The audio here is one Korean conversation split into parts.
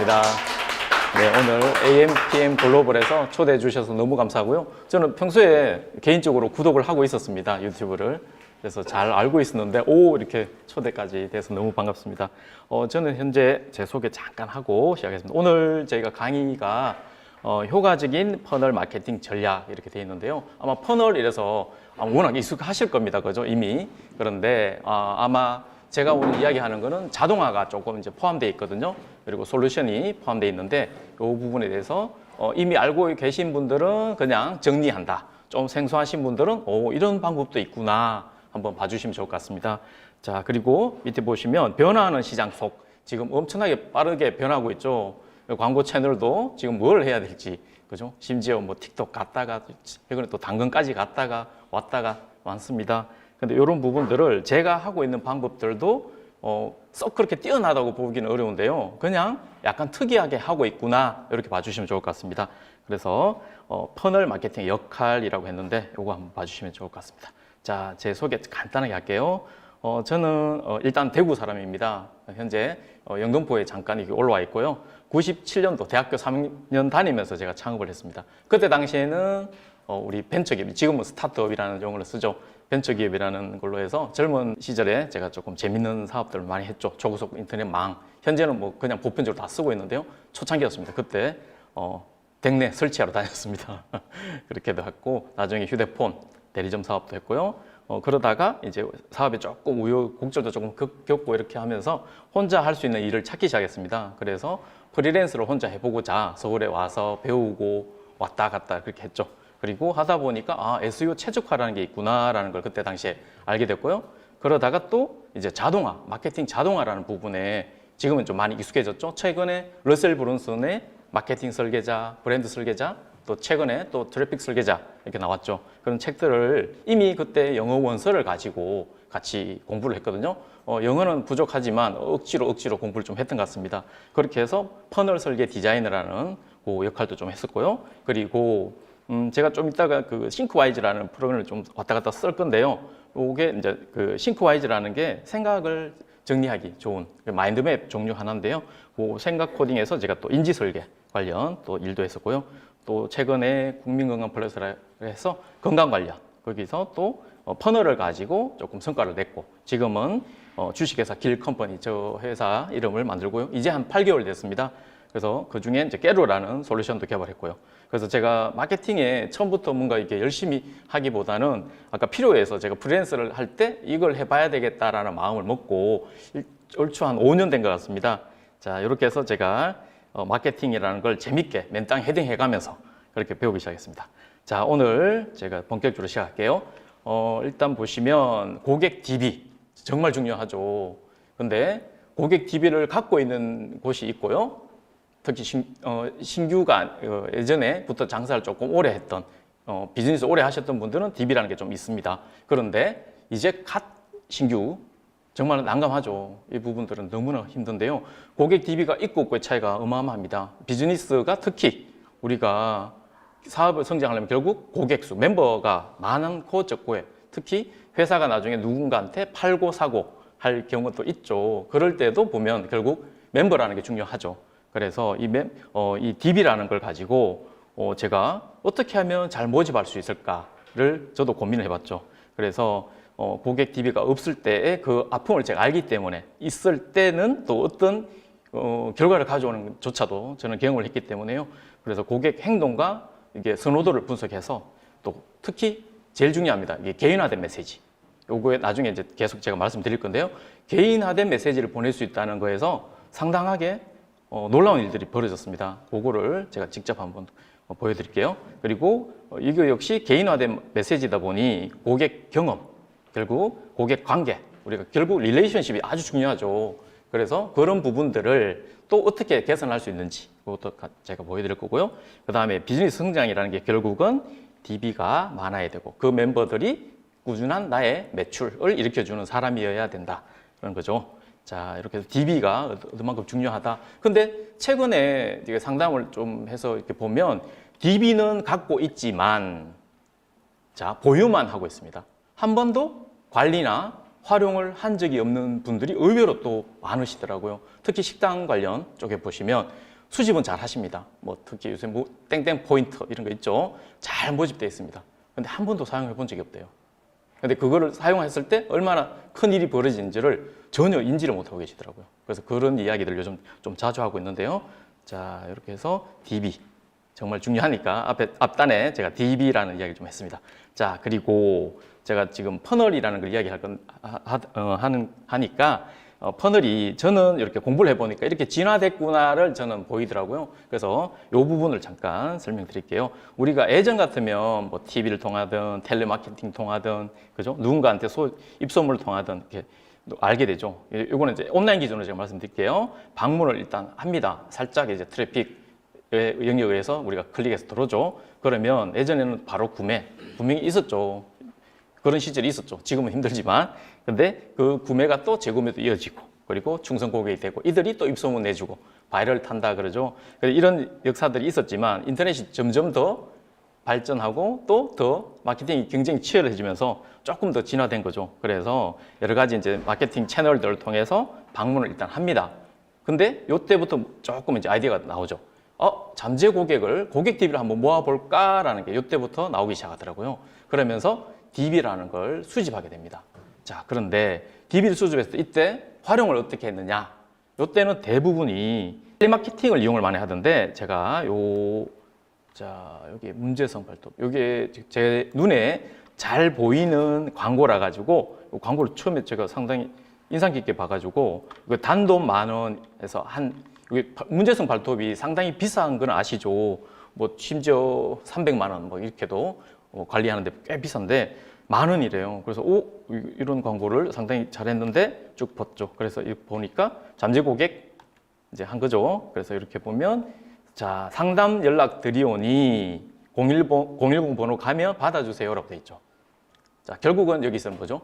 반갑습니다. 네, 오늘 AM, PM 글로벌에서 초대해 주셔서 너무 감사하고요. 저는 평소에 개인적으로 구독을 하고 있었습니다. 유튜브를. 그래서 잘 알고 있었는데 이렇게 초대까지 돼서 너무 반갑습니다. 저는 현재 제 소개 잠깐 하고 시작하겠습니다. 오늘 저희가 강의가 효과적인 퍼널 마케팅 전략 이렇게 되어 있는데요. 아마 퍼널 이래서 워낙 익숙하실 겁니다. 그죠? 이미. 그런데 아마 제가 오늘 이야기하는 거는 자동화가 조금 이제 포함되어 있거든요. 그리고 솔루션이 포함되어 있는데 이 부분에 대해서 이미 알고 계신 분들은 그냥 정리한다. 좀 생소하신 분들은 이런 방법도 있구나. 한번 봐주시면 좋을 것 같습니다. 자, 그리고 밑에 보시면 변화하는 시장 속 지금 엄청나게 빠르게 변하고 있죠. 광고 채널도 지금 뭘 해야 될지, 그죠? 심지어 뭐 틱톡 갔다가 최근에 또 당근까지 갔다가 왔다가 많습니다. 근데 이런 부분들을 제가 하고 있는 방법들도 썩 그렇게 뛰어나다고 보기는 어려운데요. 그냥 약간 특이하게 하고 있구나 이렇게 봐주시면 좋을 것 같습니다. 그래서 퍼널 마케팅 역할이라고 했는데 이거 한번 봐주시면 좋을 것 같습니다. 자, 제 소개 간단하게 할게요. 저는 일단 대구 사람입니다. 현재 영등포에 잠깐 이렇게 올라와 있고요. 97년도 대학교 3년 다니면서 제가 창업을 했습니다. 그때 당시에는 우리 벤처기업, 지금은 스타트업이라는 용어를 쓰죠. 벤처기업이라는 걸로 해서 젊은 시절에 제가 조금 재밌는 사업들을 많이 했죠. 초고속 인터넷망. 현재는 뭐 그냥 보편적으로 다 쓰고 있는데요. 초창기였습니다. 그때 댁내 설치하러 다녔습니다. 그렇게도 했고 나중에 휴대폰 대리점 사업도 했고요. 그러다가 이제 사업에 조금 우여곡절도 조금 겪고 이렇게 하면서 혼자 할 수 있는 일을 찾기 시작했습니다. 그래서 프리랜서를 혼자 해보고자 서울에 와서 배우고 왔다 갔다 그렇게 했죠. 그리고 하다 보니까 SEO 최적화라는 게 있구나라는 걸 그때 당시에 알게 됐고요. 그러다가 또 이제 자동화, 마케팅 자동화라는 부분에 지금은 좀 많이 익숙해졌죠. 최근에 러셀 브론슨의 마케팅 설계자, 브랜드 설계자, 또 최근에 또 트래픽 설계자 이렇게 나왔죠. 그런 책들을 이미 그때 영어 원서를 가지고 같이 공부를 했거든요. 영어는 부족하지만 억지로 공부를 좀 했던 것 같습니다. 그렇게 해서 퍼널 설계 디자이너라는 그 역할도 좀 했었고요. 그리고 제가 좀 이따가 그 싱크와이즈라는 프로그램을 좀 왔다 갔다 쓸 건데요. 이게 이제 그 싱크와이즈라는 게 생각을 정리하기 좋은 마인드맵 종류 하나인데요. 그 생각 코딩에서 제가 또 인지 설계 관련 또 일도 했었고요. 또 최근에 국민건강 플러스라 해서 건강 관련 거기서 또 퍼널을 가지고 조금 성과를 냈고 지금은 주식회사 길컴퍼니 저 회사 이름을 만들고요. 이제 한 8개월 됐습니다. 그래서 그 중에 이제 깨로라는 솔루션도 개발했고요. 그래서 제가 마케팅에 처음부터 뭔가 이렇게 열심히 하기보다는 아까 필요해서 제가 프리랜서를 할 때 이걸 해봐야 되겠다라는 마음을 먹고 얼추 한 5년 된 것 같습니다. 자, 이렇게 해서 제가 마케팅이라는 걸 재밌게 맨땅 헤딩해가면서 그렇게 배우기 시작했습니다. 자, 오늘 제가 본격적으로 시작할게요. 일단 보시면 고객 DB 정말 중요하죠. 근데 고객 DB를 갖고 있는 곳이 있고요. 특히 신규가 예전에부터 장사를 조금 오래 했던 비즈니스 오래 하셨던 분들은 DB라는 게 좀 있습니다. 그런데 이제 갓 신규 정말 난감하죠. 이 부분들은 너무나 힘든데요. 고객 DB가 있고 없고의 차이가 어마어마합니다. 비즈니스가 특히 우리가 사업을 성장하려면 결국 고객 수, 멤버가 많고 적고에 특히 회사가 나중에 누군가한테 팔고 사고 할 경우도 있죠. 그럴 때도 보면 결국 멤버라는 게 중요하죠. 그래서 이 DB라는 걸 가지고 제가 어떻게 하면 잘 모집할 수 있을까를 저도 고민을 해봤죠. 그래서 고객 DB가 없을 때의 그 아픔을 제가 알기 때문에 있을 때는 또 어떤 결과를 가져오는 조차도 저는 경험을 했기 때문에요. 그래서 고객 행동과 이게 선호도를 분석해서 또 특히 제일 중요합니다. 이게 개인화된 메시지. 요거에 나중에 이제 계속 제가 말씀드릴 건데요. 개인화된 메시지를 보낼 수 있다는 거에서 상당하게 놀라운 일들이 벌어졌습니다. 그거를 제가 직접 한번 보여드릴게요. 그리고 이거 역시 개인화된 메시지다 보니 고객 경험, 결국 고객 관계, 우리가 결국 릴레이션십이 아주 중요하죠. 그래서 그런 부분들을 또 어떻게 개선할 수 있는지 그것도 제가 보여드릴 거고요. 그 다음에 비즈니스 성장이라는 게 결국은 DB가 많아야 되고 그 멤버들이 꾸준한 나의 매출을 일으켜주는 사람이어야 된다. 그런 거죠. 자, 이렇게 해서 DB가 얼마만큼 중요하다. 근데 최근에 상담을 좀 해서 이렇게 보면 DB는 갖고 있지만 자, 보유만 하고 있습니다. 한 번도 관리나 활용을 한 적이 없는 분들이 의외로 또 많으시더라고요. 특히 식당 관련 쪽에 보시면 수집은 잘 하십니다. 뭐 특히 요새 뭐 땡땡 포인트 이런 거 있죠. 잘 모집되어 있습니다. 근데 한 번도 사용해 본 적이 없대요. 근데 그거를 사용했을 때 얼마나 큰 일이 벌어진지를 전혀 인지를 못하고 계시더라고요. 그래서 그런 이야기들 요즘 좀 자주 하고 있는데요. 자, 이렇게 해서 DB. 정말 중요하니까 앞단에 제가 DB라는 이야기를 좀 했습니다. 자, 그리고 제가 지금 퍼널이라는 걸 이야기할 건 하니까 퍼널이 저는 이렇게 공부를 해보니까 이렇게 진화됐구나를 저는 보이더라고요. 그래서 이 부분을 잠깐 설명드릴게요. 우리가 예전 같으면 뭐 TV를 통하든 텔레마케팅 통하든 그죠? 누군가한테 입소문을 통하든 이렇게 알게 되죠. 이거는 이제 온라인 기준으로 제가 말씀드릴게요. 방문을 일단 합니다. 살짝 이제 트래픽 영역에 의해서 우리가 클릭해서 들어오죠. 그러면 예전에는 바로 구매가 있었죠. 그런 시절이 있었죠. 지금은 힘들지만. 근데 그 구매가 또 재구매도 이어지고, 그리고 충성 고객이 되고, 이들이 또 입소문 내주고, 바이럴 탄다 그러죠. 이런 역사들이 있었지만, 인터넷이 점점 더 발전하고, 또 더 마케팅이 굉장히 치열해지면서 조금 더 진화된 거죠. 그래서 여러 가지 이제 마케팅 채널들을 통해서 방문을 일단 합니다. 근데 이때부터 조금 이제 아이디어가 나오죠. 잠재 고객 DB를 한번 모아볼까라는 게 이때부터 나오기 시작하더라고요. 그러면서 DB라는 걸 수집하게 됩니다. 자, 그런데 DB를 수집했을 때 이때 활용을 어떻게 했느냐? 이때는 대부분이 텔레마케팅을 이용을 많이 하던데 제가 여기 문제성 발톱. 이게 제 눈에 잘 보이는 광고라 가지고 이 광고를 처음에 제가 상당히 인상 깊게 봐가지고 단돈 10,000원에서 문제성 발톱이 상당히 비싼 건 아시죠? 뭐 심지어 300만 원 뭐 이렇게도 관리하는데 꽤 비싼데 10,000원이래요. 그래서 이런 광고를 상당히 잘했는데 쭉 봤죠. 그래서 보니까 잠재 고객 이제 한 거죠. 그래서 이렇게 보면 자, 상담 연락 드리오니 010 번호 가면 받아주세요라고 돼 있죠. 자, 결국은 여기서는 뭐죠?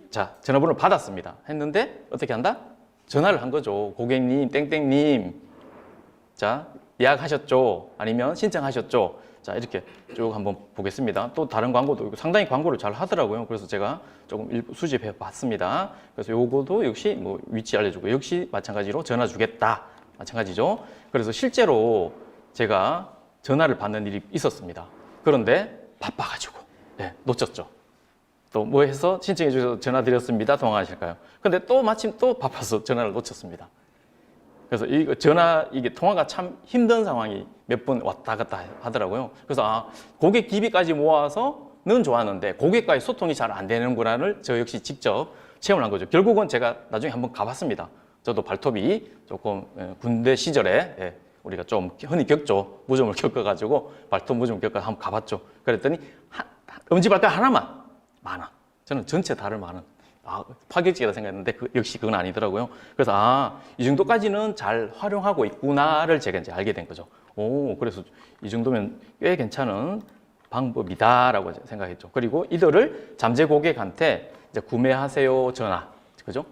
자, 전화번호를 받았습니다. 했는데 어떻게 한다? 전화를 한 거죠. 고객님, 땡땡님, 자, 예약하셨죠? 아니면 신청하셨죠? 자, 이렇게 쭉 한번 보겠습니다. 또 다른 광고도 상당히 광고를 잘 하더라고요. 그래서 제가 조금 일부 수집해 봤습니다. 그래서 요거도 역시 뭐 위치 알려주고 역시 마찬가지로 전화 주겠다. 마찬가지죠. 그래서 실제로 제가 전화를 받는 일이 있었습니다. 그런데 바빠가지고 놓쳤죠. 또 뭐 해서 신청해 주셔서 전화 드렸습니다. 통화하실까요? 근데 또 마침 또 바빠서 전화를 놓쳤습니다. 그래서 이게 통화가 참 힘든 상황이 몇 번 왔다 갔다 하더라고요. 그래서 고객 DB까지 모아서는 좋았는데 고객과의 소통이 잘 안 되는구나를 저 역시 직접 체험을 한 거죠. 결국은 제가 나중에 한번 가봤습니다. 저도 발톱이 조금 군대 시절에 우리가 좀 흔히 겪죠. 무좀을 겪어가지고 발톱 무좀 겪어서 한번 가봤죠. 그랬더니 엄지발가락 하나만 10,000원. 저는 전체 다를 10,000원. 파격적이다 생각했는데 역시 그건 아니더라고요. 그래서 이 정도까지는 잘 활용하고 있구나를 제가 이제 알게 된 거죠. 그래서 이 정도면 꽤 괜찮은 방법이다라고 생각했죠. 그리고 이들을 잠재 고객한테 이제 구매하세요 전화, 그죠?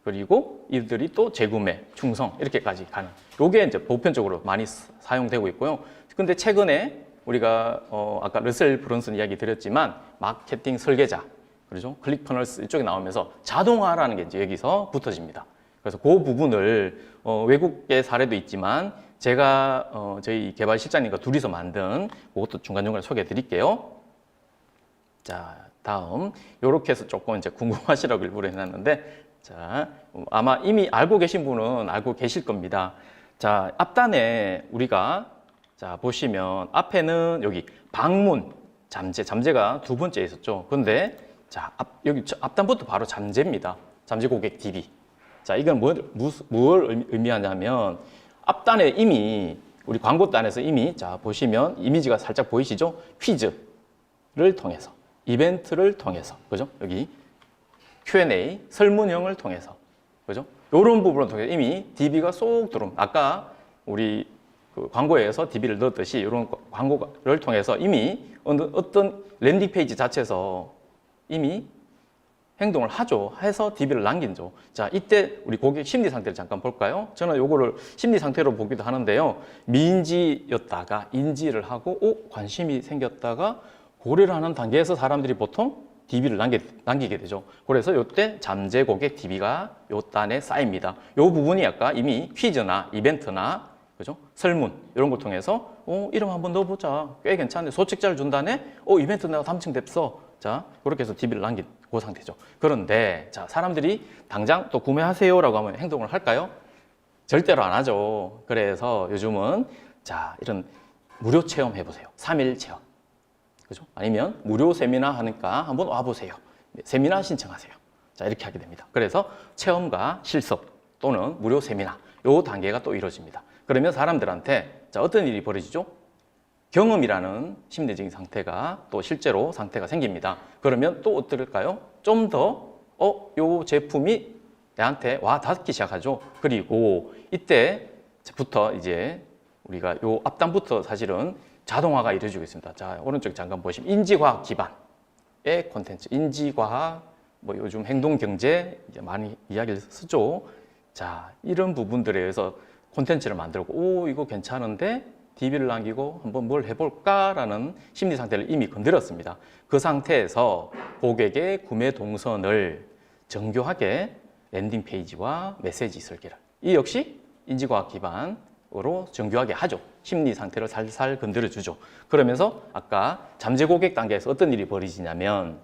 그리고 이들이 또 재구매, 충성 이렇게까지 가는. 요게 이제 보편적으로 많이 사용되고 있고요. 근데 최근에 우리가 아까 러셀 브런슨 이야기 드렸지만 마케팅 설계자, 그렇죠? 클릭퍼널스 이쪽에 나오면서 자동화라는 게 이제 여기서 붙어집니다. 그래서 그 부분을 외국의 사례도 있지만 제가 저희 개발 실장님과 둘이서 만든 그것도 중간중간에 소개해 드릴게요. 자, 다음 이렇게 해서 조금 이제 궁금하시라고 일부러 해놨는데 자, 아마 이미 알고 계신 분은 알고 계실 겁니다. 자, 앞단에 우리가 자, 보시면 앞에는 여기 방문, 잠재가 두 번째 있었죠. 근데 자, 여기 앞단부터 바로 잠재입니다. 잠재 고객 DB. 자, 이건 뭘 의미하냐면 앞단에 이미 우리 광고단에서 이미 자, 보시면 이미지가 살짝 보이시죠? 퀴즈를 통해서, 이벤트를 통해서, 그죠? 여기 Q&A, 설문형을 통해서, 그죠? 이런 부분을 통해서 이미 DB가 쏙 들어옵니다. 아까 우리 그 광고에서 DB를 넣었듯이 이런 광고를 통해서 이미 어떤 랜딩 페이지 자체에서 이미 행동을 하죠. 해서 DB를 남긴죠. 자, 이때 우리 고객 심리 상태를 잠깐 볼까요? 저는 요거를 심리 상태로 보기도 하는데요. 미인지였다가 인지를 하고 관심이 생겼다가 고려를 하는 단계에서 사람들이 보통 DB를 남기게 되죠. 그래서 이때 잠재 고객 DB가 요 단에 쌓입니다. 요 부분이 아까 이미 퀴즈나 이벤트나 그죠? 설문 이런 걸 통해서 이름 한번 넣어보자. 꽤 괜찮네. 소책자를 준다네. 이벤트 내가 당첨됐어. 자, 그렇게 해서 DB를 남긴 그 상태죠. 그런데 자, 사람들이 당장 또 구매하세요라고 하면 행동을 할까요? 절대로 안 하죠. 그래서 요즘은 자, 이런 무료 체험 해보세요. 3일 체험. 그죠? 아니면 무료 세미나 하니까 한번 와보세요. 세미나 신청하세요. 자, 이렇게 하게 됩니다. 그래서 체험과 실습 또는 무료 세미나 요 단계가 또 이루어집니다. 그러면 사람들한테 자, 어떤 일이 벌어지죠? 경험이라는 심리적인 상태가 또 실제로 상태가 생깁니다. 그러면 또 어떨까요? 좀 더 요 제품이 내한테 와 닿기 시작하죠. 그리고 이때부터 이제 우리가 요 앞단부터 사실은 자동화가 이루어지고 있습니다. 자, 오른쪽 잠깐 보시면 인지과학 기반의 콘텐츠, 인지과학, 뭐 요즘 행동경제 많이 이야기를 쓰죠. 자, 이런 부분들에 의해서 콘텐츠를 만들고 이거 괜찮은데 DB를 남기고 한번 뭘 해볼까라는 심리 상태를 이미 건드렸습니다. 그 상태에서 고객의 구매 동선을 정교하게 랜딩 페이지와 메시지 설계를 이 역시 인지과학 기반으로 정교하게 하죠. 심리 상태를 살살 건드려 주죠. 그러면서 아까 잠재 고객 단계에서 어떤 일이 벌어지냐면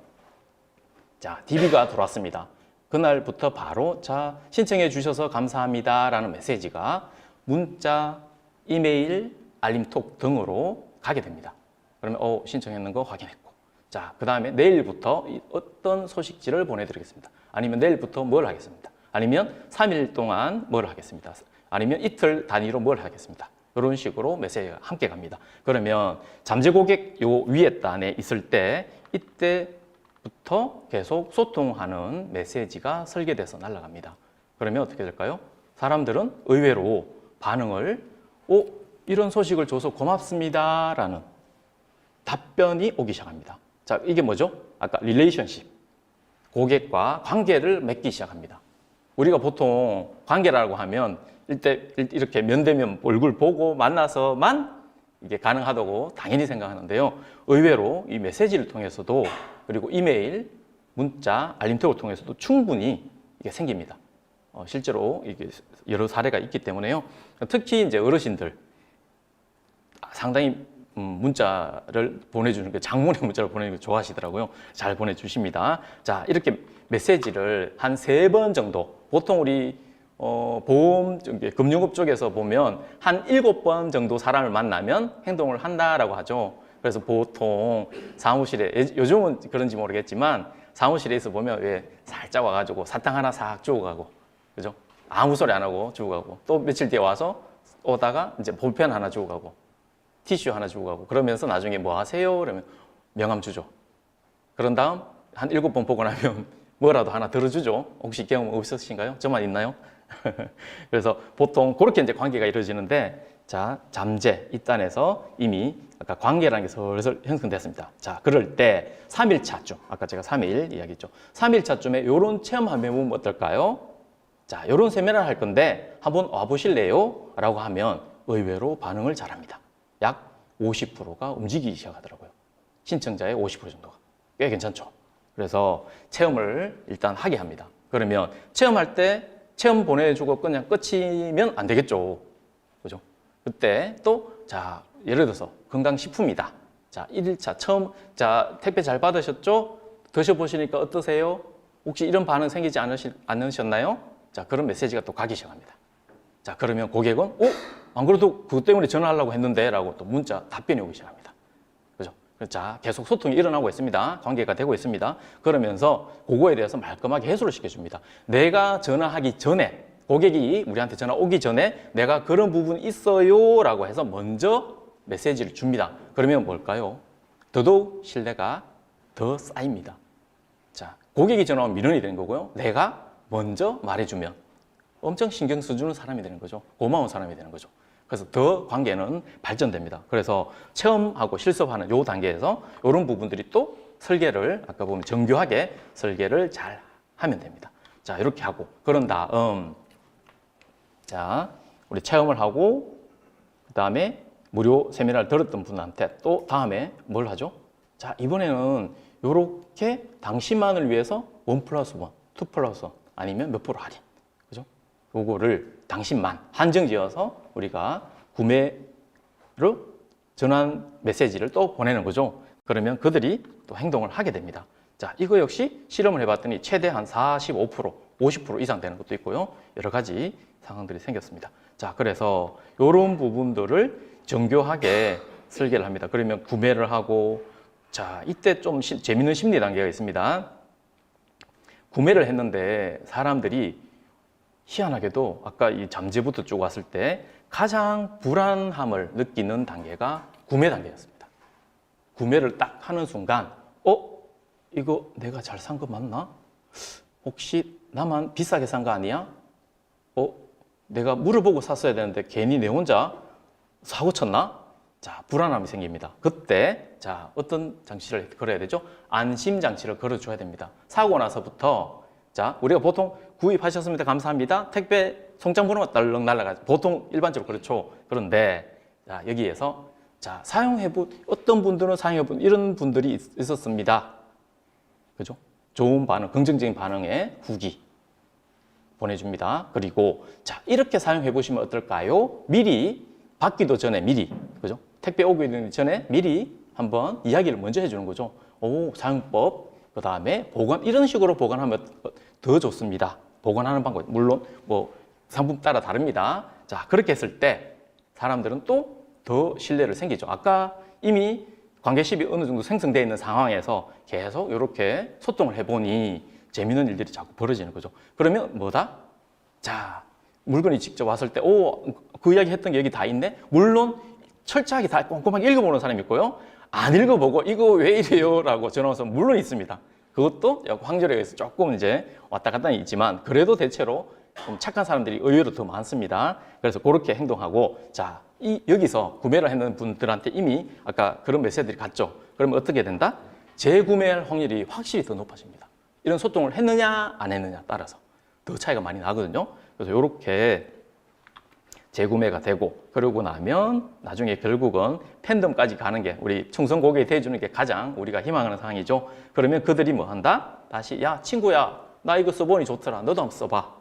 자, DB가 들어왔습니다. 그날부터 바로 자, 신청해 주셔서 감사합니다라는 메시지가 문자, 이메일, 알림톡 등으로 가게 됩니다. 그러면 신청했는 거 확인했고 자, 그 다음에 내일부터 어떤 소식지를 보내드리겠습니다. 아니면 내일부터 뭘 하겠습니다. 아니면 3일 동안 뭘 하겠습니다. 아니면 이틀 단위로 뭘 하겠습니다. 이런 식으로 메시지가 함께 갑니다. 그러면 잠재 고객 요 위에 단에 있을 때 이때부터 계속 소통하는 메시지가 설계돼서 날아갑니다. 그러면 어떻게 될까요? 사람들은 의외로 반응을 이런 소식을 줘서 고맙습니다라는 답변이 오기 시작합니다. 자, 이게 뭐죠? 아까 릴레이션십, 고객과 관계를 맺기 시작합니다. 우리가 보통 관계라고 하면 이렇게 면대면 얼굴 보고 만나서만 이게 가능하다고 당연히 생각하는데요. 의외로 이 메시지를 통해서도 그리고 이메일, 문자, 알림톡을 통해서도 충분히 이게 생깁니다. 실제로 이게 여러 사례가 있기 때문에요. 특히 이제 어르신들 상당히 문자를 보내주는 게 장문의 문자를 보내는 걸 좋아하시더라고요. 잘 보내주십니다. 자, 이렇게 메시지를 한 3번 정도 보통 우리 보험, 금융업 쪽에서 보면 한 7번 정도 사람을 만나면 행동을 한다라고 하죠. 그래서 보통 사무실에 요즘은 그런지 모르겠지만 사무실에서 보면 왜 살짝 와가지고 사탕 하나 싹 주고 가고 그죠? 아무 소리 안 하고 주고 가고 또 며칠 뒤에 와서 오다가 이제 볼펜 하나 주고 가고 티슈 하나 주고 가고 그러면서 나중에 뭐 하세요? 그러면 명함 주죠. 그런 다음 한 7번 보고 나면 뭐라도 하나 들어주죠. 혹시 경험 없으신가요? 저만 있나요? 그래서 보통 그렇게 이제 관계가 이루어지는데 자, 잠재 입단에서 이미 아까 관계라는 게 슬슬 형성됐습니다. 자, 그럴 때 3일차쯤 아까 제가 3일 이야기했죠. 3일차쯤에 이런 체험 한번 해보면 어떨까요? 자, 이런 세미나를 할 건데 한번 와보실래요? 라고 하면 의외로 반응을 잘합니다. 약 50%가 움직이기 시작하더라고요. 신청자의 50% 정도가. 꽤 괜찮죠? 그래서 체험을 일단 하게 합니다. 그러면 체험할 때 체험 보내주고 그냥 끝이면 안 되겠죠. 그죠? 그때 또, 자, 예를 들어서 건강식품이다. 자, 1일차 처음, 자, 택배 잘 받으셨죠? 드셔보시니까 어떠세요? 혹시 이런 반응 생기지 않으셨나요? 자, 그런 메시지가 또 가기 시작합니다. 자, 그러면 고객은, 안 그래도 그것 때문에 전화하려고 했는데 라고 또 문자 답변이 오기 시작합니다. 그죠? 자, 계속 소통이 일어나고 있습니다. 관계가 되고 있습니다. 그러면서 그거에 대해서 말끔하게 해소를 시켜줍니다. 내가 전화하기 전에, 고객이 우리한테 전화 오기 전에 내가 그런 부분이 있어요 라고 해서 먼저 메시지를 줍니다. 그러면 뭘까요? 더더욱 신뢰가 더 쌓입니다. 자, 고객이 전화 오면 민원이 되는 거고요. 내가 먼저 말해주면 엄청 신경 써주는 사람이 되는 거죠. 고마운 사람이 되는 거죠. 그래서 더 관계는 발전됩니다. 그래서 체험하고 실습하는 요 단계에서 이런 부분들이 또 설계를 아까 보면 정교하게 설계를 잘 하면 됩니다. 자, 이렇게 하고 그런 다음 자, 우리 체험을 하고 그 다음에 무료 세미나를 들었던 분한테 또 다음에 뭘 하죠? 자, 이번에는 이렇게 당신만을 위해서 1+1, 2+1 아니면 몇 프로 할인. 그죠? 요거를 당신만 한정 지어서 우리가 구매를 전환 메시지를 또 보내는 거죠. 그러면 그들이 또 행동을 하게 됩니다. 자, 이거 역시 실험을 해봤더니 최대 한 45%, 50% 이상 되는 것도 있고요. 여러 가지 상황들이 생겼습니다. 자, 그래서 이런 부분들을 정교하게 설계를 합니다. 그러면 구매를 하고, 자, 이때 좀 재밌는 심리 단계가 있습니다. 구매를 했는데 사람들이 희한하게도 아까 이 잠재부터 쭉 왔을 때 가장 불안함을 느끼는 단계가 구매 단계였습니다. 구매를 딱 하는 순간, 이거 내가 잘 산 거 맞나? 혹시 나만 비싸게 산 거 아니야? 내가 물어보고 샀어야 되는데 괜히 내 혼자 사고 쳤나? 자, 불안함이 생깁니다. 그때, 자, 어떤 장치를 걸어야 되죠? 안심 장치를 걸어줘야 됩니다. 사고 나서부터, 자, 우리가 보통 구입하셨습니다. 감사합니다. 택배 송장번호가 딸렁 날아가죠. 보통 일반적으로 그렇죠. 그런데, 자, 여기에서, 자, 어떤 분들은 사용해본 이런 분들이 있었습니다. 그죠? 좋은 반응, 긍정적인 반응의 후기 보내줍니다. 그리고, 자, 이렇게 사용해 보시면 어떨까요? 미리, 받기도 전에 미리, 그죠? 택배 오기 전에 미리 한번 이야기를 먼저 해주는 거죠. 사용법, 그 다음에 보관, 이런 식으로 보관하면 더 좋습니다. 보관하는 방법, 물론 뭐 상품 따라 다릅니다. 자, 그렇게 했을 때 사람들은 또 더 신뢰를 생기죠. 아까 이미 관계심이 어느 정도 생성되어 있는 상황에서 계속 이렇게 소통을 해보니 재미있는 일들이 자꾸 벌어지는 거죠. 그러면 뭐다? 자, 물건이 직접 왔을 때, 그 이야기 했던 게 여기 다 있네? 물론 철저하게 다 꼼꼼하게 읽어보는 사람이 있고요. 안 읽어보고 이거 왜 이래요? 라고 전화 와서 물론 있습니다. 그것도 확률에 의해서 조금 이제 왔다 갔다 있지만 그래도 대체로 좀 착한 사람들이 의외로 더 많습니다. 그래서 그렇게 행동하고, 자, 여기서 구매를 했는 분들한테 이미 아까 그런 메시지들이 갔죠. 그러면 어떻게 된다? 재구매할 확률이 확실히 더 높아집니다. 이런 소통을 했느냐 안 했느냐 따라서 더 차이가 많이 나거든요. 그래서 이렇게 재구매가 되고, 그러고 나면 나중에 결국은 팬덤까지 가는 게 우리 충성 고객이 돼주는 게 가장 우리가 희망하는 상황이죠. 그러면 그들이 뭐 한다? 다시, 야, 친구야, 나 이거 써보니 좋더라. 너도 한번 써봐.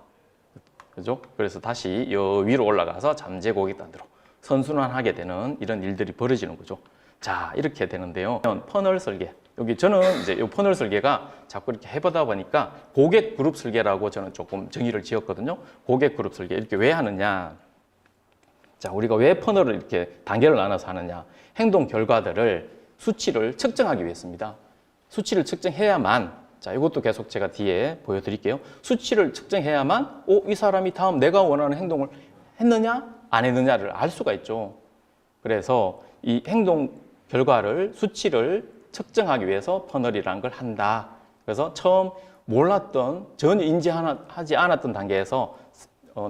그죠? 그래서 다시 요 위로 올라가서 잠재 고객단으로 선순환하게 되는 이런 일들이 벌어지는 거죠. 자, 이렇게 되는데요. 퍼널 설계. 여기 저는 이제 이 퍼널 설계가 자꾸 이렇게 해보다 보니까 고객 그룹 설계라고 저는 조금 정의를 지었거든요. 고객 그룹 설계. 이렇게 왜 하느냐? 자, 우리가 왜 퍼널을 이렇게 단계를 나눠서 하느냐? 행동 결과들을 수치를 측정하기 위해서입니다. 수치를 측정해야만, 자, 이것도 계속 제가 뒤에 보여드릴게요. 수치를 측정해야만, 이 사람이 다음 내가 원하는 행동을 했느냐, 안 했느냐를 알 수가 있죠. 그래서 이 행동 결과를, 수치를 측정하기 위해서 퍼널이라는 걸 한다. 그래서 처음 몰랐던, 전혀 인지하지 않았던 단계에서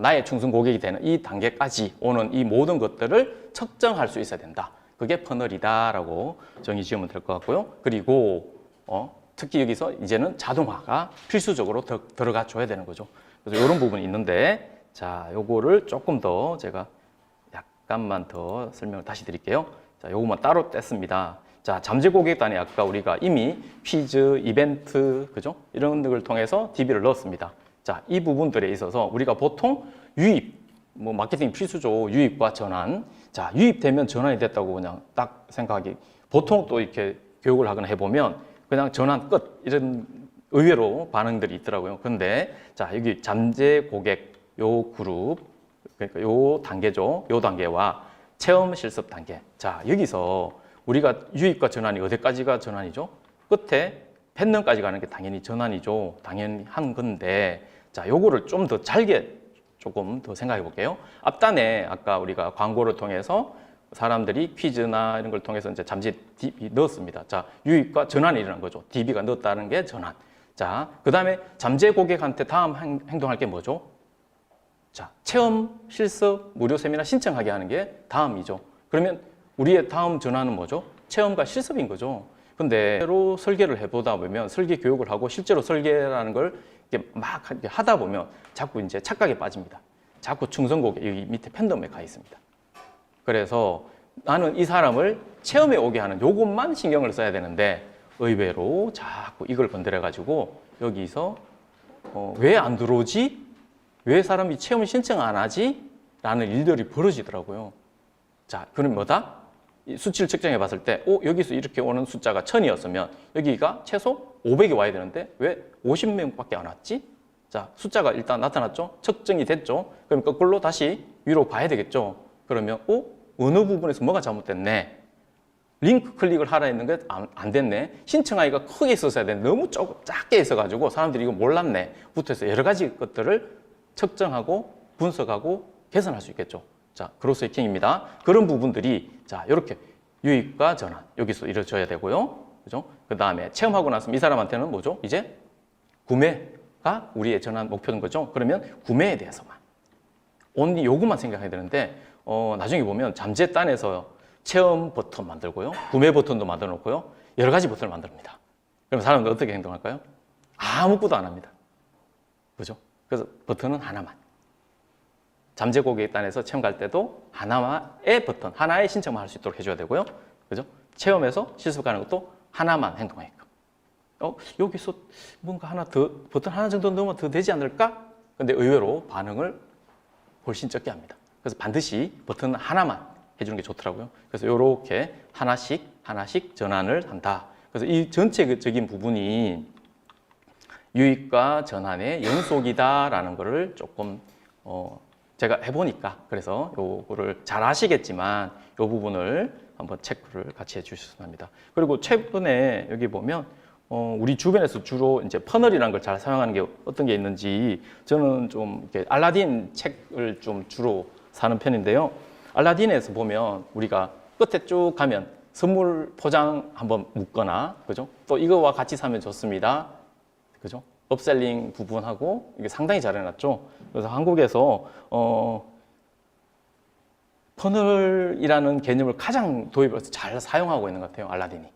나의 충성 고객이 되는 이 단계까지 오는 이 모든 것들을 측정할 수 있어야 된다. 그게 퍼널이다라고 정의 지으면 될 것 같고요. 그리고 특히 여기서 이제는 자동화가 필수적으로 들어가 줘야 되는 거죠. 그래서 이런 부분이 있는데, 자, 요거를 조금 더 제가 약간만 더 설명을 다시 드릴게요. 자, 요것만 따로 뗐습니다. 자, 잠재 고객단에 아까 우리가 이미 퀴즈, 이벤트, 그죠? 이런 걸 통해서 DB를 넣었습니다. 자, 이 부분들에 있어서 우리가 보통 유입, 뭐 마케팅 필수죠. 유입과 전환. 자, 유입되면 전환이 됐다고 그냥 딱 생각하기. 보통 또 이렇게 교육을 하거나 해보면 그냥 전환 끝. 이런 의외로 반응들이 있더라고요. 근데 자, 여기 잠재 고객 요 그룹, 그러니까 요 단계죠. 요 단계와 체험 실습 단계. 자, 여기서 우리가 유입과 전환이 어디까지가 전환이죠? 끝에 팬덤까지 가는 게 당연히 전환이죠. 당연히 한 건데, 자, 요거를 좀 더 잘게 조금 더 생각해 볼게요. 앞단에 아까 우리가 광고를 통해서 사람들이 퀴즈나 이런 걸 통해서 이제 잠재 DB 넣었습니다. 자, 유입과 전환이 일어난 거죠. DB가 넣었다는 게 전환. 자, 그 다음에 잠재 고객한테 다음 행동할 게 뭐죠? 자, 체험, 실습, 무료 세미나 신청하게 하는 게 다음이죠. 그러면 우리의 다음 전환은 뭐죠? 체험과 실습인 거죠. 근데 실제로 설계를 해보다 보면 설계 교육을 하고 실제로 설계라는 걸 이렇게 막 하다 보면 자꾸 이제 착각에 빠집니다. 자꾸 충성 고객 여기 밑에 팬덤에 가 있습니다. 그래서 나는 이 사람을 체험에 오게 하는 요것만 신경을 써야 되는데 의외로 자꾸 이걸 건드려 가지고 여기서 왜 안 들어오지? 왜 사람이 체험 신청 안 하지? 라는 일들이 벌어지더라고요. 자, 그럼 뭐다? 이 수치를 측정해 봤을 때, 여기서 이렇게 오는 숫자가 1000이었으면 여기가 최소 500이 와야 되는데 왜 50명밖에 안 왔지? 자, 숫자가 일단 나타났죠? 측정이 됐죠? 그럼 거꾸로 다시 위로 봐야 되겠죠? 그러면, 어느 부분에서 뭐가 잘못됐네? 링크 클릭을 하라 했는데 안 됐네. 신청하기가 크게 있었어야 되는데 너무 작게 있어가지고 사람들이 이거 몰랐네. 부터해서 여러 가지 것들을 측정하고 분석하고 개선할 수 있겠죠. 자, 그로스 해킹입니다. 그런 부분들이 자, 이렇게 유입과 전환 여기서 이루어져야 되고요. 그죠? 그 다음에 체험하고 나서 이 사람한테는 뭐죠? 이제 구매가 우리의 전환 목표인 거죠. 그러면 구매에 대해서만 온리 요구만 생각해야 되는데 나중에 보면 잠재단에서 체험 버튼 만들고요. 구매 버튼도 만들어 놓고요. 여러 가지 버튼을 만듭니다. 그럼 사람들 어떻게 행동할까요? 아무것도 안 합니다. 그죠? 그래서 버튼은 하나만. 잠재 고객단에서 체험 갈 때도 하나의 버튼, 하나의 신청만 할 수 있도록 해줘야 되고요. 그죠? 체험에서 실습 가는 것도 하나만 행동하게끔. 여기서 뭔가 하나 더, 버튼 하나 정도 넣으면 더 되지 않을까? 근데 의외로 반응을 훨씬 적게 합니다. 그래서 반드시 버튼 하나만 해주는 게 좋더라고요. 그래서 이렇게 하나씩 전환을 한다. 그래서 이 전체적인 부분이 유입과 전환의 연속이다라는 거를 조금 제가 해보니까 그래서 요거를 잘 아시겠지만 이 부분을 한번 체크를 같이 해주셨으면 합니다. 그리고 최근에 여기 보면 우리 주변에서 주로 이제 퍼널이라는 걸 잘 사용하는 게 어떤 게 있는지 저는 좀 이렇게 알라딘 책을 좀 주로 사는 편인데요. 알라딘에서 보면 우리가 끝에 쭉 가면 선물 포장 한번 묶거나, 그죠? 또 이거와 같이 사면 좋습니다. 그죠? 업셀링 부분하고 이게 상당히 잘 해놨죠. 그래서 한국에서 퍼널이라는 개념을 가장 도입해서 잘 사용하고 있는 것 같아요, 알라딘이.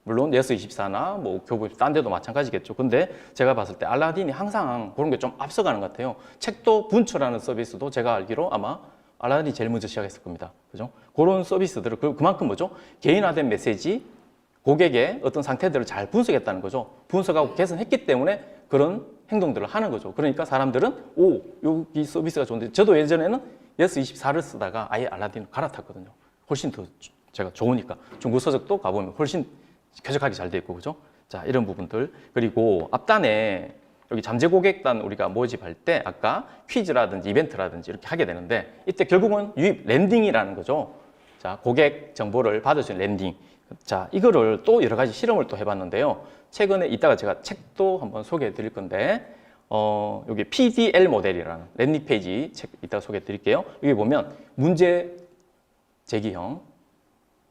물론 예스24나 뭐 교보입 딴 데도 마찬가지겠죠. 근데 제가 봤을 때 알라딘이 항상 그런 게 좀 앞서가는 것 같아요. 책도 분처라는 서비스도 제가 알기로 아마 알라딘이 제일 먼저 시작했을 겁니다. 그죠? 그런 서비스들을 그만큼 뭐죠? 개인화된 메시지, 고객의 어떤 상태들을 잘 분석했다는 거죠. 분석하고 개선했기 때문에 그런 행동들을 하는 거죠. 그러니까 사람들은 여기 서비스가 좋은데 저도 예전에는 예스24를 쓰다가 아예 알라딘을 갈아탔거든요. 훨씬 더 제가 좋으니까. 중국 서적도 가보면 훨씬 쾌적하게 잘 돼 있고, 그죠? 자, 이런 부분들. 그리고 앞단에 여기 잠재 고객단 우리가 모집할 때 아까 퀴즈라든지 이벤트라든지 이렇게 하게 되는데 이때 결국은 유입 랜딩이라는 거죠. 자, 고객 정보를 받으신 랜딩. 자, 이거를 또 여러 가지 실험을 또 해봤는데요. 최근에 이따가 제가 책도 한번 소개해 드릴 건데 여기 PDL 모델이라는 랜딩 페이지 책 이따가 소개해 드릴게요. 여기 보면 문제 제기형,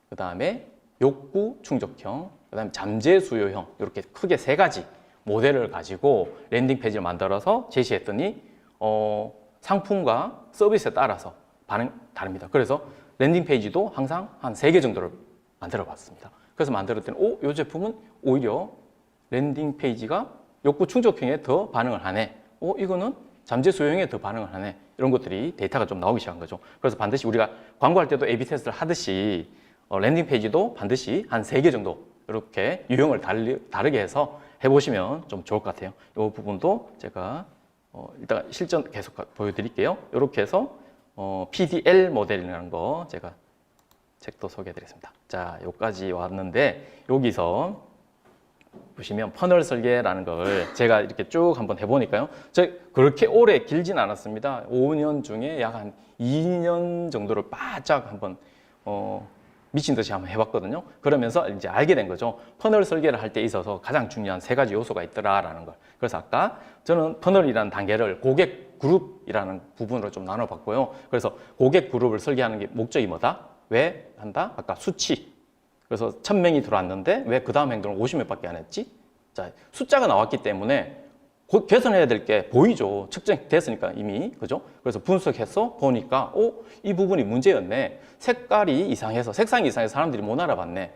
그 다음에 욕구 충족형, 그 다음에 잠재 수요형 이렇게 크게 세 가지 모델을 가지고 랜딩 페이지를 만들어서 제시했더니 상품과 서비스에 따라서 반응이 다릅니다. 그래서 랜딩 페이지도 항상 한 3개 정도를 만들어 봤습니다. 그래서 만들었더니 이 제품은 오히려 랜딩 페이지가 욕구 충족형에 더 반응을 하네. 이거는 잠재 수요형에 더 반응을 하네. 이런 것들이 데이터가 좀 나오기 시작한 거죠. 그래서 반드시 우리가 광고할 때도 A/B 테스트를 하듯이 랜딩 페이지도 반드시 한 3개 정도 이렇게 유형을 다르게 해서 해보시면 좀 좋을 것 같아요. 이 부분도 제가 일단 실전 계속 보여드릴게요. 이렇게 해서 PDL 모델이라는 거 제가 책도 소개해드리겠습니다. 자, 여기까지 왔는데 여기서 보시면 퍼널 설계라는 걸 제가 이렇게 쭉 한번 해보니까요. 제가 그렇게 오래 길진 않았습니다. 5년 중에 약 한 2년 정도를 바짝 한번 미친 듯이 한번 해봤거든요. 그러면서 이제 알게 된 거죠. 퍼널 설계를 할 때 있어서 가장 중요한 3가지 요소가 있더라라는 걸. 그래서 아까 저는 퍼널이라는 단계를 고객 그룹이라는 부분으로 좀 나눠봤고요. 그래서 고객 그룹을 설계하는 게 목적이 뭐다? 왜 한다? 아까 수치. 그래서 1000명이 들어왔는데 왜 그 다음 행동을 50명밖에 안 했지? 자, 숫자가 나왔기 때문에 개선해야 될 게 보이죠. 측정됐으니까 이미. 그죠? 그래서 분석해서 보니까 이 부분이 문제였네. 색상이 이상해서 사람들이 못 알아봤네.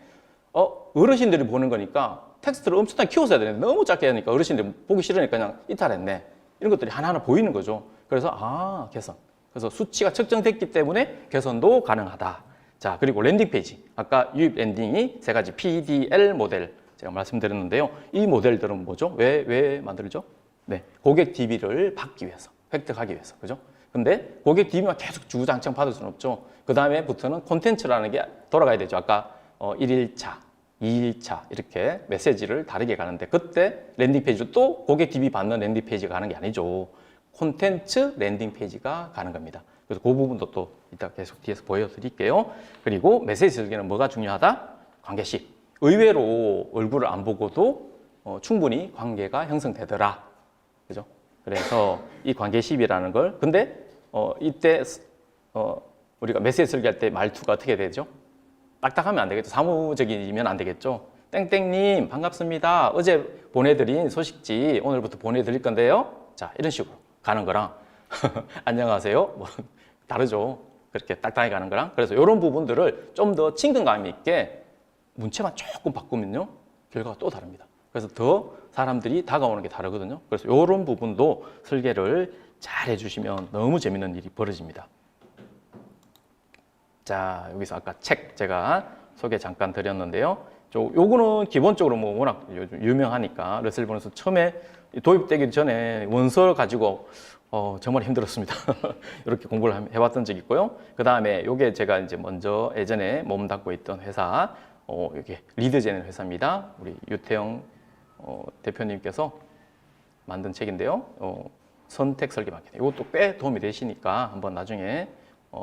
어르신들이 보는 거니까 텍스트를 엄청나게 키웠어야 되는데 너무 작게 하니까 어르신들이 보기 싫으니까 그냥 이탈했네. 이런 것들이 하나하나 보이는 거죠. 그래서 개선. 그래서 수치가 측정됐기 때문에 개선도 가능하다. 자, 그리고 랜딩 페이지. 아까 유입 랜딩이 3가지 PDL 모델 제가 말씀드렸는데요. 이 모델들은 뭐죠? 왜 만들죠? 네, 고객 DB를 받기 위해서, 획득하기 위해서, 그죠? 근데 고객 DB만 계속 주구장창 받을 수는 없죠. 그 다음에부터는 콘텐츠라는 게 돌아가야 되죠. 아까 1일차, 2일차 이렇게 메시지를 다르게 가는데 그때 랜딩 페이지로 또 고객 DB 받는 랜딩 페이지가 가는 게 아니죠. 콘텐츠 랜딩 페이지가 가는 겁니다. 그래서 그 부분도 또 이따 계속 뒤에서 보여드릴게요. 그리고 메시지 설계는 뭐가 중요하다? 관계식. 의외로 얼굴을 안 보고도 충분히 관계가 형성되더라. 그죠? 그래서 이 관계식이라는 걸 근데 이때 우리가 메시지 설계할 때 말투가 어떻게 되죠? 딱딱하면 안 되겠죠. 사무적이면 안 되겠죠. 땡땡님 반갑습니다. 어제 보내드린 소식지 오늘부터 보내드릴 건데요. 자, 이런 식으로 가는 거랑 안녕하세요. 뭐 다르죠. 그렇게 딱딱하게 가는 거랑. 그래서 이런 부분들을 좀 더 친근감 있게 문체만 조금 바꾸면요. 결과가 또 다릅니다. 그래서 더 사람들이 다가오는 게 다르거든요. 그래서 이런 부분도 설계를 잘 해주시면 너무 재밌는 일이 벌어집니다. 자, 여기서 아까 책 제가 소개 잠깐 드렸는데요. 요거는 기본적으로 뭐 워낙 요즘 유명하니까 러셀 버너스 처음에 도입되기 전에 원서 가지고 정말 힘들었습니다. 이렇게 공부를 해봤던 적이 있고요. 그 다음에 요게 제가 이제 먼저 예전에 몸담고 있던 회사 이게 리드제네 회사입니다. 우리 유태영 대표님께서 만든 책인데요. 선택 설계 마케팅. 이것도 꽤 도움이 되시니까 한번 나중에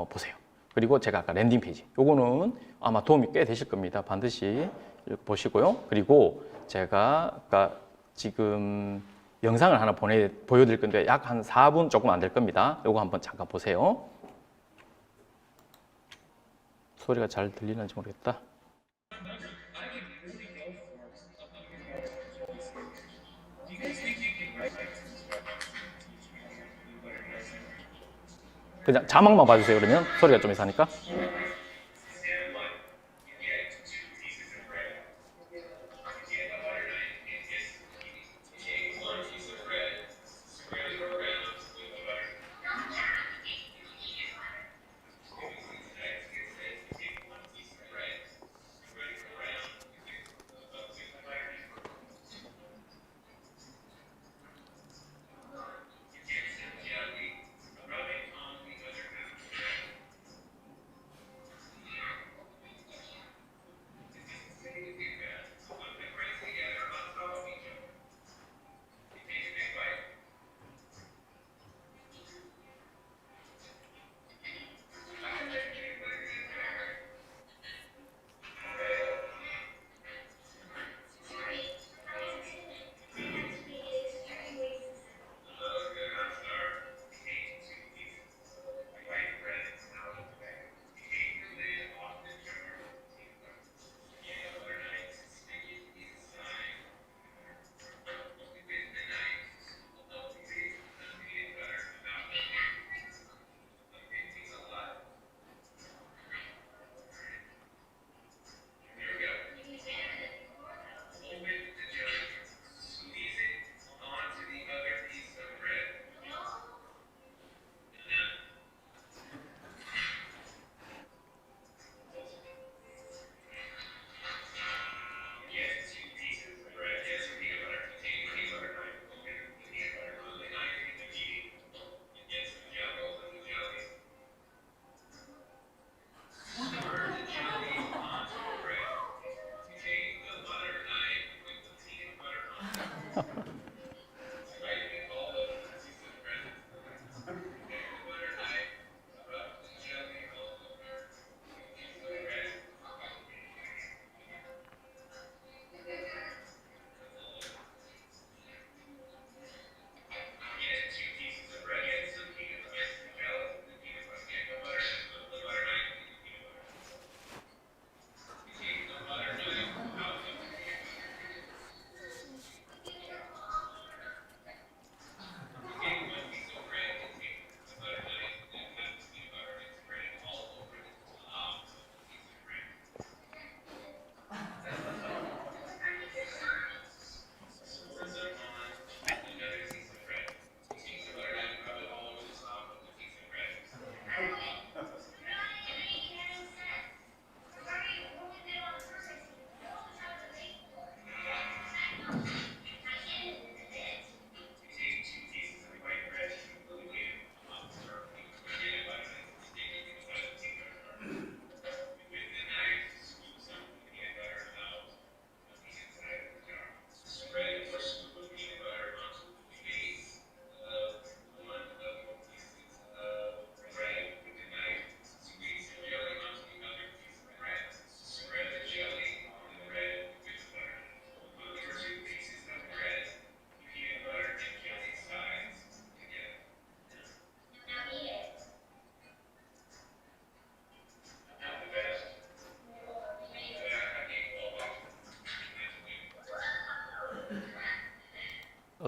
보세요. 그리고 제가 아까 랜딩 페이지. 요거는 아마 도움이 꽤 되실 겁니다. 반드시 보시고요. 그리고 제가 아까 지금 영상을 하나 보여드릴 건데 약 한 4분 조금 안 될 겁니다. 요거 한번 잠깐 보세요. 소리가 잘 들리는지 모르겠다. 그냥 자막만 봐주세요. 그러면 소리가 좀 이상하니까.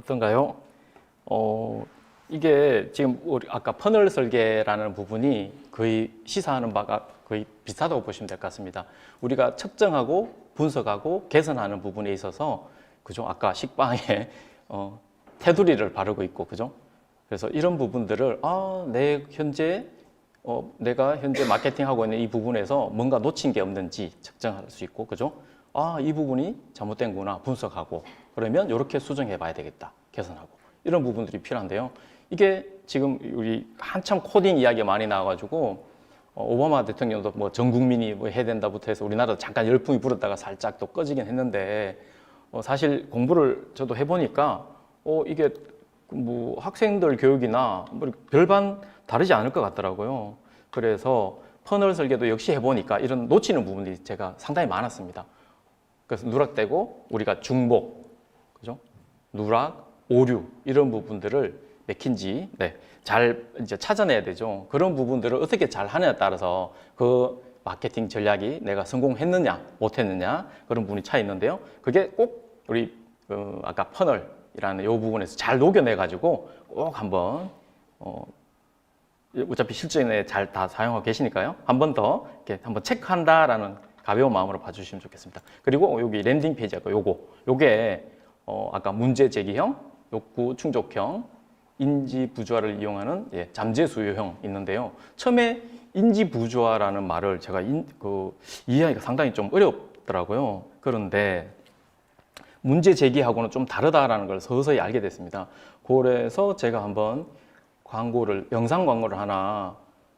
어떤가요? 이게 지금 우리 아까 퍼널 설계라는 부분이 거의 시사하는 바가 거의 비슷하다고 보시면 될 것 같습니다. 우리가 측정하고 분석하고 개선하는 부분에 있어서 그죠? 아까 식빵에 테두리를 바르고 있고 그죠? 그래서 이런 부분들을 내가 현재 마케팅하고 있는 이 부분에서 뭔가 놓친 게 없는지 측정할 수 있고 그죠? 이 부분이 잘못된구나 분석하고 그러면 이렇게 수정해 봐야 되겠다 개선하고 이런 부분들이 필요한데요. 이게 지금 우리 한참 코딩 이야기가 많이 나와가지고 오바마 대통령도 뭐 전 국민이 뭐 해야 된다부터 해서 우리나라도 잠깐 열풍이 불었다가 살짝 또 꺼지긴 했는데 사실 공부를 저도 해보니까 이게 뭐 학생들 교육이나 뭐 별반 다르지 않을 것 같더라고요. 그래서 퍼널 설계도 역시 해보니까 이런 놓치는 부분이 제가 상당히 많았습니다. 그래서 누락되고 우리가 중복, 그죠? 누락, 오류 이런 부분들을 맥힌지 잘 이제 찾아내야 되죠. 그런 부분들을 어떻게 잘 하느냐에 따라서 그 마케팅 전략이 내가 성공했느냐 못했느냐 그런 부분이 차이 있는데요. 그게 꼭 우리 아까 퍼널이라는 이 부분에서 잘 녹여내 가지고 꼭 한번 어차피 실전에 잘 다 사용하고 계시니까요. 한 번 더 이렇게 한번 체크한다라는 가벼운 마음으로 봐주시면 좋겠습니다. 그리고 여기 랜딩 페이지가 요게 아까 문제 제기형, 욕구 충족형, 인지 부조화를 이용하는 잠재 수요형 있는데요. 처음에 인지 부조화라는 말을 제가 이해하기가 상당히 좀 어렵더라고요. 그런데 문제 제기하고는 좀 다르다라는 걸 서서히 알게 됐습니다. 그래서 제가 한번 영상 광고를 하나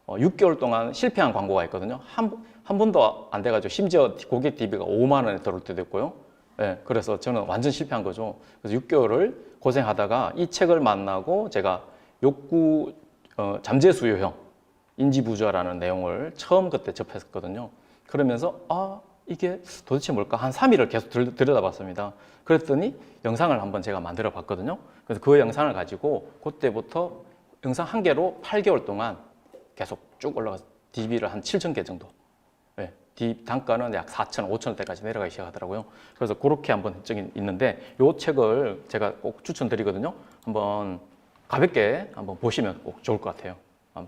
6개월 동안 실패한 광고가 있거든요. 한 번도 안 돼가지고 심지어 고객 DB가 5만 원에 들어올 때도 있고요. 그래서 저는 완전 실패한 거죠. 그래서 6개월을 고생하다가 이 책을 만나고 제가 욕구 잠재 수요형 인지부조화라는 내용을 처음 그때 접했거든요. 그러면서 이게 도대체 뭘까? 한 3일을 계속 들여다봤습니다. 그랬더니 영상을 한번 제가 만들어 봤거든요. 그래서 그 영상을 가지고 그때부터 영상 한 개로 8개월 동안 계속 쭉 올라가서 DB를 한 7,000개 정도. 단가는 약 4,000, 5,000원대까지 내려가기 시작하더라고요. 그래서 그렇게 한번 적이 있는데 이 책을 제가 꼭 추천드리거든요. 한번 가볍게 한번 보시면 꼭 좋을 것 같아요.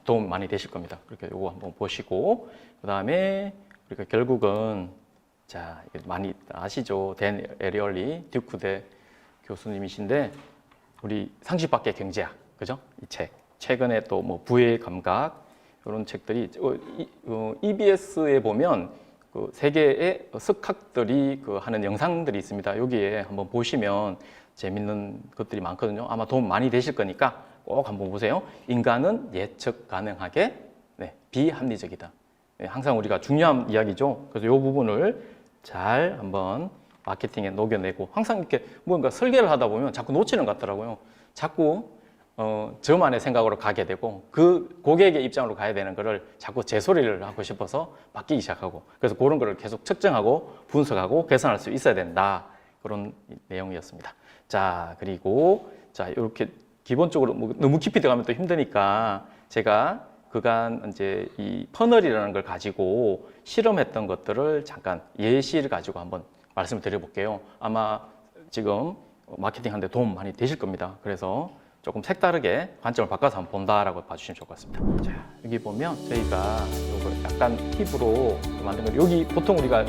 도움 많이 되실 겁니다. 그렇게 요거 한번 보시고 그다음에 우리가 결국은 이게 많이 아시죠? 댄 에리얼리 듀크대 교수님이신데 우리 상식 밖의 경제학 그죠? 이 책 최근에 또 뭐 부의 감각 이런 책들이 EBS에 보면 그 세계의 석학들이 하는 영상들이 있습니다. 여기에 한번 보시면 재밌는 것들이 많거든요. 아마 도움 많이 되실 거니까 꼭 한번 보세요. 인간은 예측 가능하게 비합리적이다. 항상 우리가 중요한 이야기죠. 그래서 이 부분을 잘 한번 마케팅에 녹여내고 항상 이렇게 뭔가 설계를 하다 보면 자꾸 놓치는 것 같더라고요. 자꾸 저만의 생각으로 가게 되고 그 고객의 입장으로 가야 되는 거를 자꾸 제 소리를 하고 싶어서 바뀌기 시작하고 그래서 그런 거를 계속 측정하고 분석하고 개선할 수 있어야 된다. 그런 내용이었습니다. 그리고 이렇게 기본적으로 너무 깊이 들어가면 또 힘드니까 제가 그간 이제 이 퍼널이라는 걸 가지고 실험했던 것들을 잠깐 예시를 가지고 한번 말씀을 드려볼게요. 아마 지금 마케팅 하는데 도움 많이 되실 겁니다. 그래서 조금 색다르게 관점을 바꿔서 한번 본다라고 봐주시면 좋을 것 같습니다. 여기 보면 저희가 이걸 약간 팁으로 만든 거 여기 보통 우리가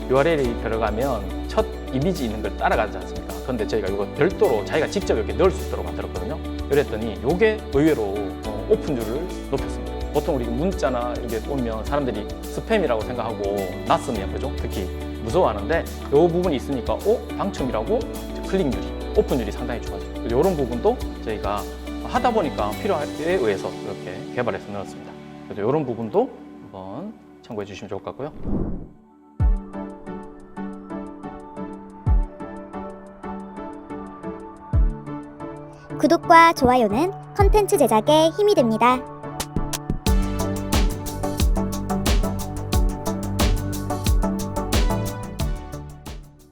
URL이 들어가면 첫 이미지 있는 걸 따라가지 않습니까? 그런데 저희가 이거 별도로 자기가 직접 이렇게 넣을 수 있도록 만들었거든요. 그랬더니 이게 의외로 오픈율을 높였습니다. 보통 우리 문자나 이렇게 보면 사람들이 스팸이라고 생각하고 낯서면 그죠? 특히 무서워하는데 이 부분이 있으니까 당첨이라고 클릭률이 오픈율이 상당히 좋아져요. 이런 부분도 저희가 하다 보니까 필요에 의해서 이렇게 개발해서 넣었습니다. 그래서 이런 부분도 한번 참고해 주시면 좋을 것 같고요. 구독과 좋아요는 컨텐츠 제작에 힘이 됩니다.